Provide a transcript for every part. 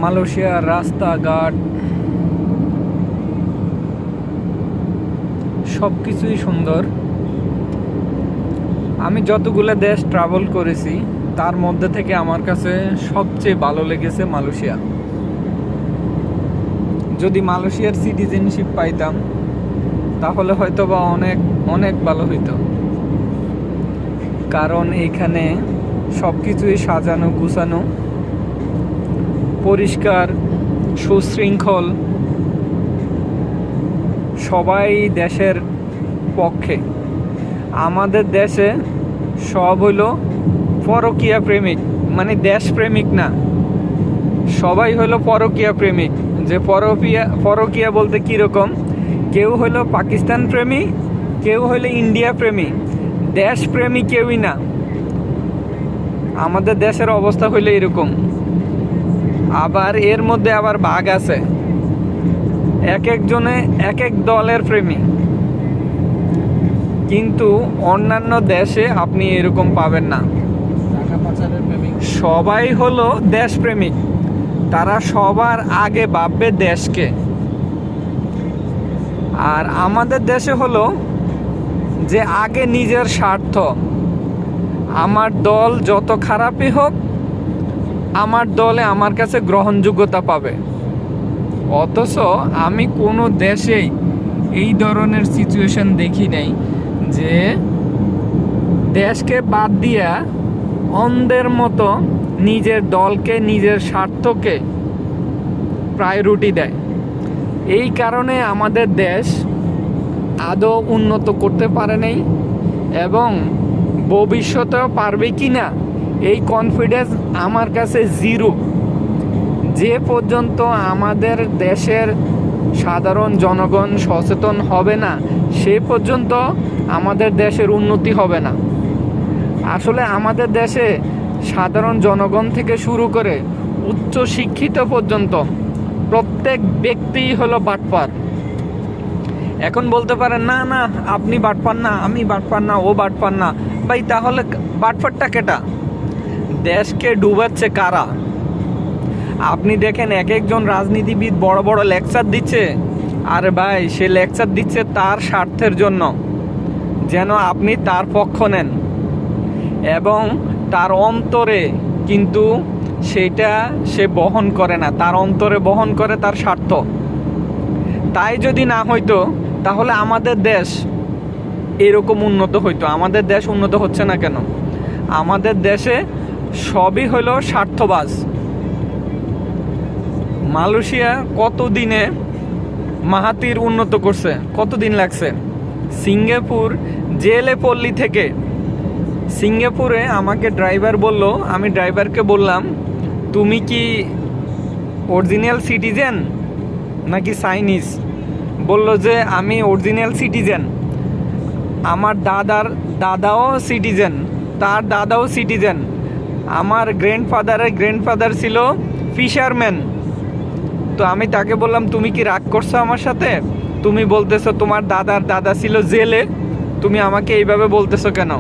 মালয়েশিয়ার রাস্তাঘাট সব কিছুই সুন্দর। আমি যতগুলো দেশ ট্রাভেল করেছি তার মধ্যে থেকে আমার কাছে সবচেয়ে ভালো লেগেছে মালয়েশিয়া। যদি মালয়েশিয়ার সিটিজেনশিপ পাইতাম তাহলে হয়তো বা অনেক অনেক ভালো হইতো, কারণ এখানে সব কিছুই সাজানো গুছানো, পরিষ্কার, সুশৃঙ্খল, সবাই দেশের পক্ষে। আমাদের দেশে সব হইল পরকীয়া প্রেমিক, মানে দেশ প্রেমিক না, সবাই হইল পরকীয়া প্রেমিক। যে পরকীয়া বলতে কীরকম, কেউ হইল পাকিস্তান প্রেমী, কেউ হইল ইন্ডিয়া প্রেমী, দেশ প্রেমী কেউই না। আমাদের দেশের অবস্থা হইল এরকম। আবার এর মধ্যে আবার ভাগ আছে, এক একজনে এক এক দলের প্রেমী। কিন্তু অন্যান্য দেশে আপনি এরকম পাবেন না। সবাই হলো দেশপ্রেমিক, তারা সবার আগে ভাববে দেশকে। আর আমাদের দেশে হলো যে আগে নিজের স্বার্থ, আমার দল যত খারাপই হোক আমার দলে আমার কাছে গ্রহণযোগ্যতা পাবে। অথচ আমি কোনো দেশেই এই ধরনের সিচুয়েশন দেখি নাই যে দেশকে বাদ দিয়া অন্ধের মতো নিজের দলকে, নিজের স্বার্থকে প্রায়োরিটি দেয়। এই কারণে আমাদের দেশ আদৌ উন্নত করতে পারে নাই, এবং ভবিষ্যতেও পারবে কি না এই কনফিডেন্স আমার কাছে জিরো। যে পর্যন্ত আমাদের দেশের সাধারণ জনগণ সচেতন হবে না সে পর্যন্ত আমাদের দেশের উন্নতি হবে না। আসলে আমাদের দেশে সাধারণ জনগণ থেকে শুরু করে উচ্চ শিক্ষিত পর্যন্ত প্রত্যেক ব্যক্তিই হলো বাটপার। এখন বলতে পারেন না না আপনি বাটপার না, আমি বাটপার না, ও বাটপার না। ভাই তাহলে বাটপারটা কেটা? দেশকে ডুবাচ্ছে কারা? আপনি দেখেন এক একজন রাজনীতিবিদ বড় বড় লেকচার দিচ্ছে, আর ভাই সে লেকচার দিচ্ছে তার স্বার্থের জন্য, যেন আপনি তার পক্ষ নেন, এবং তার অন্তরে কিন্তু সেটা সে বহন করে না, তার অন্তরে বহন করে তার স্বার্থ। তাই যদি না হইতো তাহলে আমাদের দেশ এরকম উন্নত হইতো। আমাদের দেশ উন্নত হচ্ছে না কেন? আমাদের দেশে সবই হলো স্বার্থবাজ। মালয়েশিয়া কতদিনে মাহাতির উন্নত করছে, কতদিন লাগছে? সিঙ্গাপুর জেলে পল্লী থেকে, সিঙ্গাপুরে আমাকে ড্রাইভার বলল, আমি ড্রাইভারকে বললাম তুমি কি অরিজিনাল সিটিজেন নাকি চাইনিজ? বলল যে আমি অরিজিনাল সিটিজেন, আমার দাদাও সিটিজেন, তার দাদাও সিটিজেন, আমার গ্র্যান্ডফাদার ছিল ফিশারম্যান। তো আমি তাকে বললাম তুমি কি রাগ করছো আমার সাথে? তুমি বলতেছো তোমার দাদা ছিল জেলে, তুমি আমাকে এইভাবে বলতেছো কেন?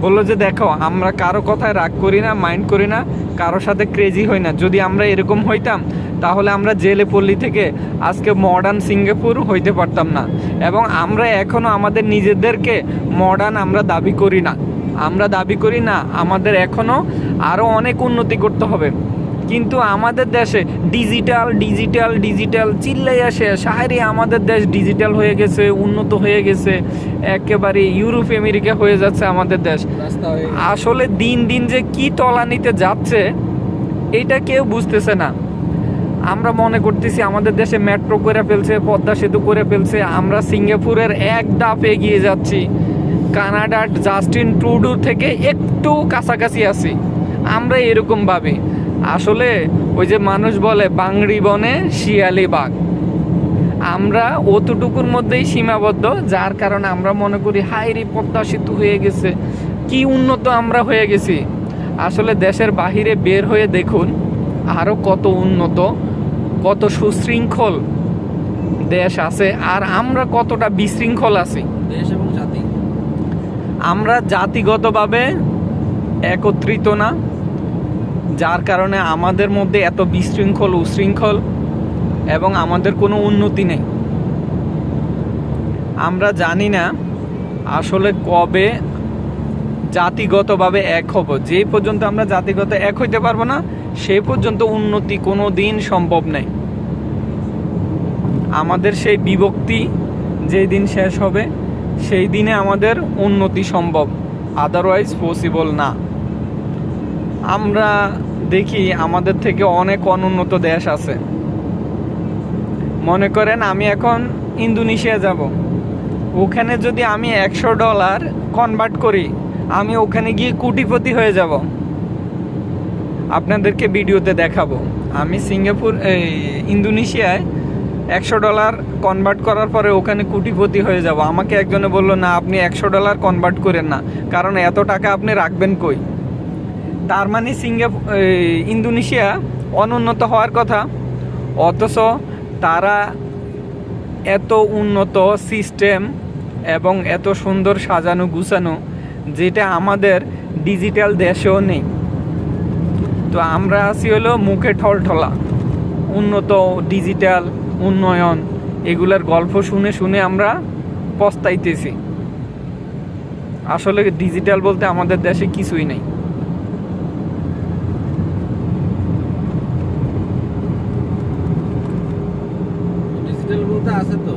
বললো যে দেখো আমরা কারো কথায় রাগ করি না, মাইন্ড করি না, কারোর সাথে ক্রেজি হই না। যদি আমরা এরকম হইতাম তাহলে আমরা জেলে পল্লী থেকে আজকে মডার্ন সিঙ্গাপুর হইতে পারতাম না। এবং আমরা এখনও আমাদের নিজেদেরকে মডার্ন আমরা দাবি করি না, আমাদের এখনও আরও অনেক উন্নতি করতে হবে। কিন্তু আমাদের দেশে ডিজিটাল চিল্লাইয়া শেষ। আরে আমাদের দেশ ডিজিটাল হয়ে গেছে, উন্নত হয়ে গেছে, একেবারে ইউরোপ আমেরিকা হয়ে যাচ্ছে আমাদের দেশ। আসলে দিন দিন যে কি তলানিতে যাচ্ছে এটা কেউ বুঝতেছে না। আমরা মনে করতেছি আমাদের দেশে মেট্রো করে ফেলছে, পদ্মা সেতু করে ফেলছে, আমরা সিঙ্গাপুরের এক ধাপ এগিয়ে যাচ্ছি, কানাডার জাস্টিন ট্রুডো থেকে একটু কাছাকাছি আছি, আমরা এরকম ভাবি। আসলে ওই যে মানুষ বলে বাংড়ি বনে শিয়ালি বাঘ, আমরা অতটুকুর মধ্যেই সীমাবদ্ধ, যার কারণে আমরা মনে করি হাই রে পদ্মা সেতু হয়ে গেছে, কি উন্নত আমরা হয়ে গেছি। আসলে দেশের বাহিরে বের হয়ে দেখুন আরও কত উন্নত, কত সুশৃঙ্খল দেশ আছে, আর আমরা কতটা বিশৃঙ্খল আছি। দেশ এবং জাতি, আমরা জাতিগতভাবে একত্রিত না, যার কারণে আমাদের মধ্যে এত বিশৃঙ্খল উশৃঙ্খল এবং আমাদের কোনো উন্নতি নেই। আমরা জানি না আসলে কবে জাতিগতভাবে এক হব। যে পর্যন্ত আমরা জাতিগত এক হইতে পারবো না, সেই পর্যন্ত উন্নতি কোনো দিন সম্ভব নেই। আমাদের সেই বিভক্তি যেই দিন শেষ হবে, সেই দিনে আমাদের উন্নতি সম্ভব, আদারওয়াইজ পসিবল না। আমরা দেখি আমাদের থেকে অনেক অনুন্নত দেশ আছে। মনে করেন আমি এখন ইন্দোনেশিয়া যাব, ওখানে যদি আমি $100 কনভার্ট করি, আমি ওখানে গিয়ে কোটিপতি হয়ে যাব। আপনাদেরকে ভিডিওতে দেখাবো। আমি ইন্দোনেশিয়ায় $100 কনভার্ট করার পরে ওখানে কোটিপতি হয়ে যাব। আমাকে একজনে বললো, না আপনি $100 কনভার্ট করেন না, কারণ এত টাকা আপনি রাখবেন কই। তার মানে ইন্দোনেশিয়া অনুন্নত হওয়ার কথা, অথচ তারা এত উন্নত সিস্টেম এবং এত সুন্দর সাজানো গুছানো, যেটা আমাদের ডিজিটাল দেশেও নেই। তো আমরা আছি হলো মুখে ঠলঠলা। উন্নত ডিজিটাল উন্নয়ন এগুলার গল্প শুনে শুনে আমরা পস্তাইতেছি। আসলে ডিজিটাল বলতে আমাদের দেশে কিছুই নেই। ডিজিটাল বলতে আছে তো